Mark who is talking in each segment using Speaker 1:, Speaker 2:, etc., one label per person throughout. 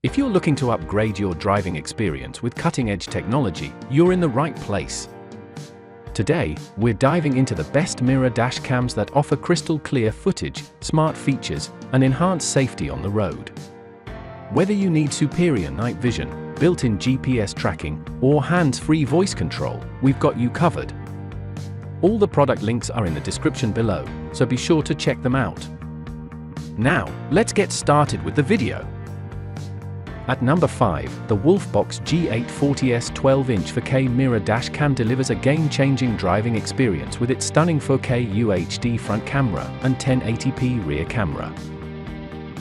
Speaker 1: If you're looking to upgrade your driving experience with cutting-edge technology, you're in the right place. Today, we're diving into the best mirror dash cams that offer crystal clear footage, smart features, and enhanced safety on the road. Whether you need superior night vision, built-in GPS tracking, or hands-free voice control, we've got you covered. All the product links are in the description below, so be sure to check them out. Now, let's get started with the video. At number 5, the Wolfbox G840S 12-inch 4K mirror dash cam delivers a game-changing driving experience with its stunning 4K UHD front camera and 1080p rear camera.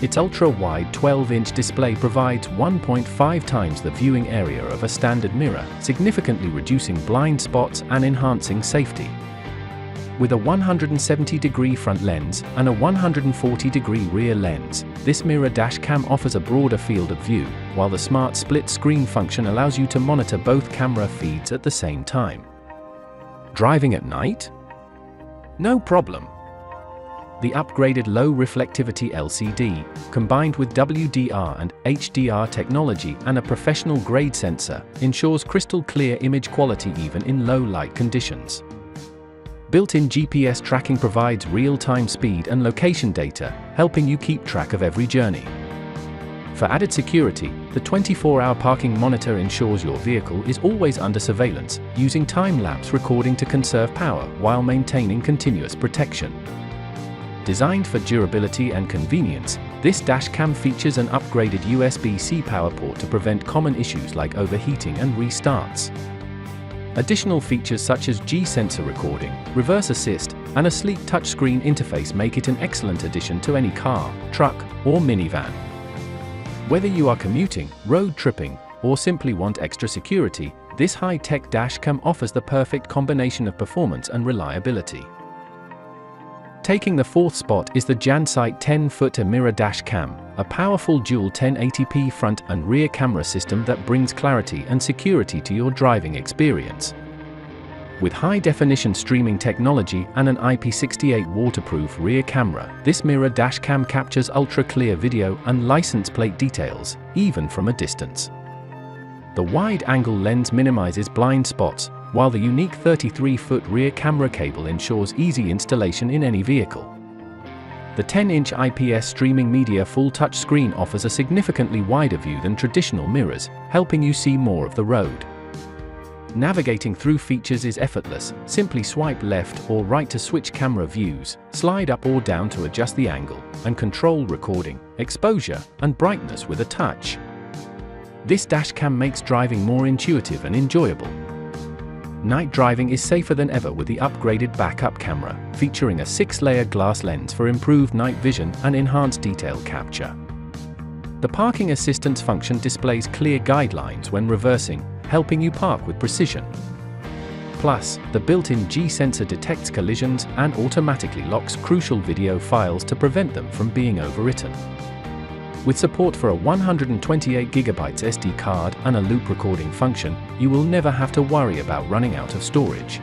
Speaker 1: Its ultra-wide 12-inch display provides 1.5 times the viewing area of a standard mirror, significantly reducing blind spots and enhancing safety. With a 170-degree front lens and a 140-degree rear lens, this mirror dash cam offers a broader field of view, while the smart split screen function allows you to monitor both camera feeds at the same time. Driving at night? No problem. The upgraded low reflectivity LCD, combined with WDR and HDR technology and a professional-grade sensor, ensures crystal clear image quality even in low light conditions. Built-in GPS tracking provides real-time speed and location data, helping you keep track of every journey. For added security, the 24-hour parking monitor ensures your vehicle is always under surveillance, using time-lapse recording to conserve power while maintaining continuous protection. Designed for durability and convenience, this dashcam features an upgraded USB-C power port to prevent common issues like overheating and restarts. Additional features such as G-sensor recording, reverse assist, and a sleek touchscreen interface make it an excellent addition to any car, truck, or minivan. Whether you are commuting, road tripping, or simply want extra security, this high-tech dashcam offers the perfect combination of performance and reliability. Taking the fourth spot is the Jansite 10-foot mirror dash cam, a powerful dual 1080p front and rear camera system that brings clarity and security to your driving experience. With high-definition streaming technology and an IP68 waterproof rear camera, this mirror dash cam captures ultra-clear video and license plate details, even from a distance. The wide-angle lens minimizes blind spots, while the unique 33-foot rear camera cable ensures easy installation in any vehicle. The 10-inch IPS streaming media full touchscreen offers a significantly wider view than traditional mirrors, helping you see more of the road. Navigating through features is effortless. Simply swipe left or right to switch camera views, slide up or down to adjust the angle, and control recording, exposure, and brightness with a touch. This dashcam makes driving more intuitive and enjoyable. Night driving is safer than ever with the upgraded backup camera, featuring a 6-layer glass lens for improved night vision and enhanced detail capture. The parking assistance function displays clear guidelines when reversing, helping you park with precision. Plus, the built-in G-sensor detects collisions and automatically locks crucial video files to prevent them from being overwritten. With support for a 128GB SD card and a loop recording function, you will never have to worry about running out of storage.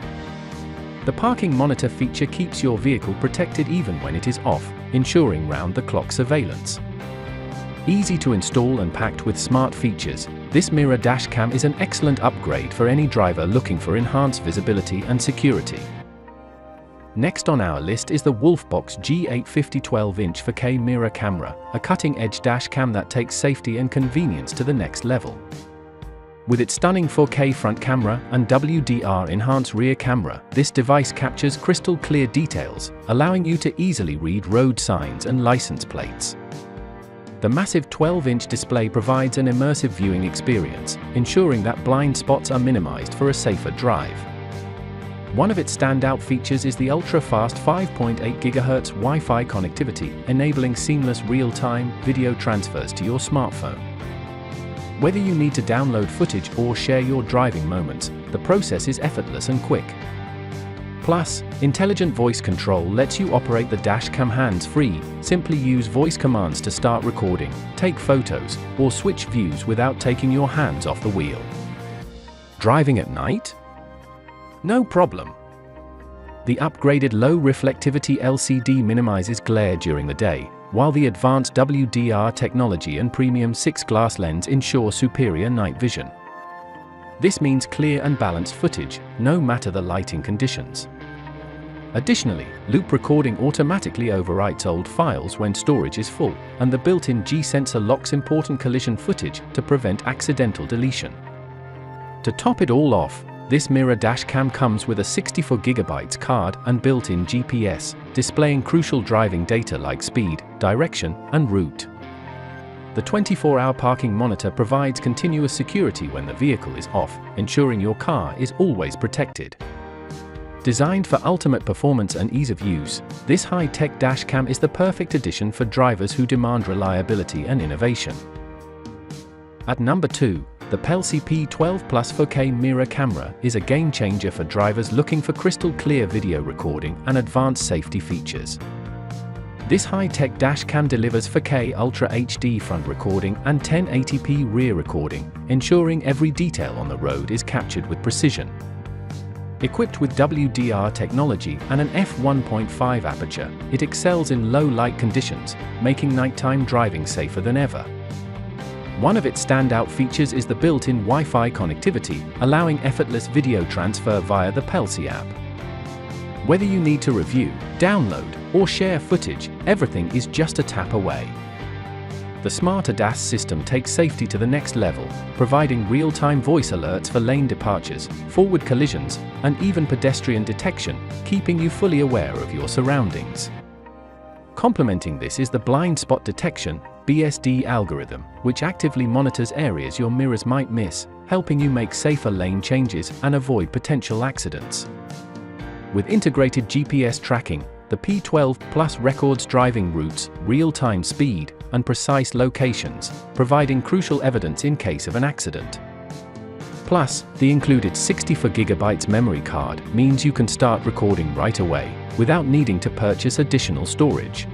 Speaker 1: The parking monitor feature keeps your vehicle protected even when it is off, ensuring round-the-clock surveillance. Easy to install and packed with smart features, this mirror dashcam is an excellent upgrade for any driver looking for enhanced visibility and security. Next on our list is the Wolfbox G850 12-inch 4K mirror camera, a cutting-edge dashcam that takes safety and convenience to the next level. With its stunning 4K front camera and WDR-enhanced rear camera, this device captures crystal-clear details, allowing you to easily read road signs and license plates. The massive 12-inch display provides an immersive viewing experience, ensuring that blind spots are minimized for a safer drive. One of its standout features is the ultra-fast 5.8 GHz Wi-Fi connectivity, enabling seamless real-time video transfers to your smartphone. Whether you need to download footage or share your driving moments, the process is effortless and quick. Plus, intelligent voice control lets you operate the dashcam hands-free. Simply use voice commands to start recording, take photos, or switch views without taking your hands off the wheel. Driving at night? No problem. The upgraded low reflectivity LCD minimizes glare during the day, while the advanced WDR technology and premium 6-glass lens ensure superior night vision. This means clear and balanced footage, no matter the lighting conditions. Additionally, loop recording automatically overwrites old files when storage is full, and the built-in G-sensor locks important collision footage to prevent accidental deletion. To top it all off, this mirror dashcam comes with a 64GB card and built-in GPS, displaying crucial driving data like speed, direction, and route. The 24-hour parking monitor provides continuous security when the vehicle is off, ensuring your car is always protected. Designed for ultimate performance and ease of use, this high-tech dashcam is the perfect addition for drivers who demand reliability and innovation. At number 2, the Pelsee P12 Plus 4K mirror camera is a game-changer for drivers looking for crystal-clear video recording and advanced safety features. This high-tech dashcam delivers 4K Ultra HD front recording and 1080p rear recording, ensuring every detail on the road is captured with precision. Equipped with WDR technology and an f1.5 aperture, it excels in low light conditions, making nighttime driving safer than ever. One of its standout features is the built-in Wi-Fi connectivity, allowing effortless video transfer via the Pelsee app. Whether you need to review, download, or share footage, everything is just a tap away. The smart ADAS system takes safety to the next level, providing real-time voice alerts for lane departures, forward collisions, and even pedestrian detection, keeping you fully aware of your surroundings. Complementing this is the blind spot detection (BSD) algorithm, which actively monitors areas your mirrors might miss, helping you make safer lane changes and avoid potential accidents. With integrated GPS tracking, the P12 Plus records driving routes, real-time speed, and precise locations, providing crucial evidence in case of an accident. Plus, the included 64GB memory card means you can start recording right away, without needing to purchase additional storage.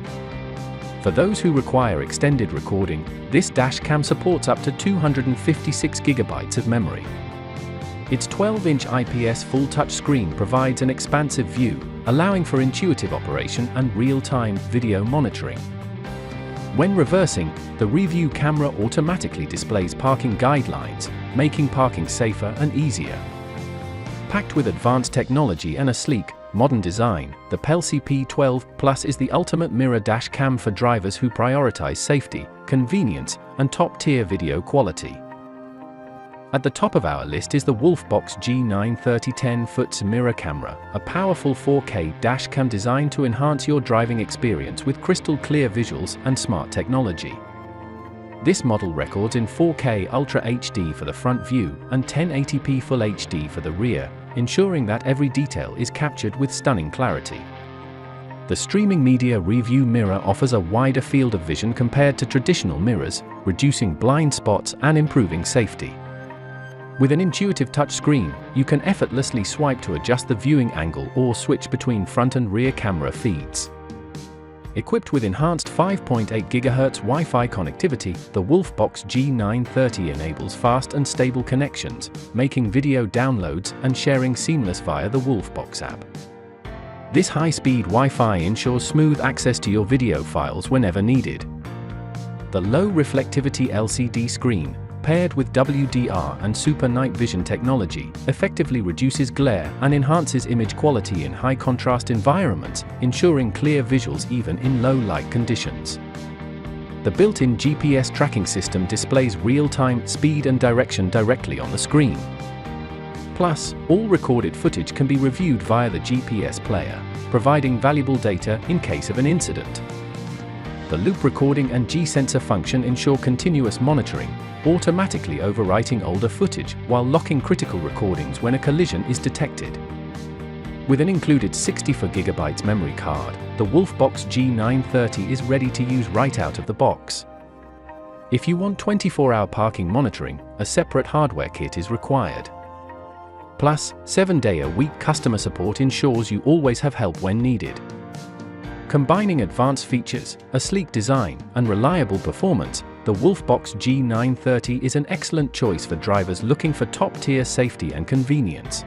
Speaker 1: For those who require extended recording, this dashcam supports up to 256GB of memory. Its 12-inch IPS full touchscreen provides an expansive view, allowing for intuitive operation and real-time video monitoring. When reversing, the rearview camera automatically displays parking guidelines, making parking safer and easier. Packed with advanced technology and a sleek, modern design, the Pelsee P12 Plus is the ultimate mirror dashcam for drivers who prioritize safety, convenience, and top-tier video quality. At the top of our list is the Wolfbox G930 10-foot mirror camera, a powerful 4K dashcam designed to enhance your driving experience with crystal-clear visuals and smart technology. This model records in 4K Ultra HD for the front view and 1080p Full HD for the rear, ensuring that every detail is captured with stunning clarity. The streaming media rearview mirror offers a wider field of vision compared to traditional mirrors, reducing blind spots and improving safety. With an intuitive touchscreen, you can effortlessly swipe to adjust the viewing angle or switch between front and rear camera feeds. Equipped with enhanced 5.8 GHz Wi-Fi connectivity, the Wolfbox G930 enables fast and stable connections, making video downloads and sharing seamless via the Wolfbox app. This high-speed Wi-Fi ensures smooth access to your video files whenever needed. The low reflectivity LCD screen, paired with WDR and super night vision technology, effectively reduces glare and enhances image quality in high-contrast environments, ensuring clear visuals even in low-light conditions. The built-in GPS tracking system displays real-time speed and direction directly on the screen. Plus, all recorded footage can be reviewed via the GPS player, providing valuable data in case of an incident. The loop recording and G-sensor function ensure continuous monitoring, automatically overwriting older footage while locking critical recordings when a collision is detected. With an included 64GB memory card, the Wolfbox G930 is ready to use right out of the box. If you want 24-hour parking monitoring, a separate hardware kit is required. Plus, 7-day-a-week customer support ensures you always have help when needed. Combining advanced features, a sleek design, and reliable performance, the Wolfbox G930 is an excellent choice for drivers looking for top-tier safety and convenience.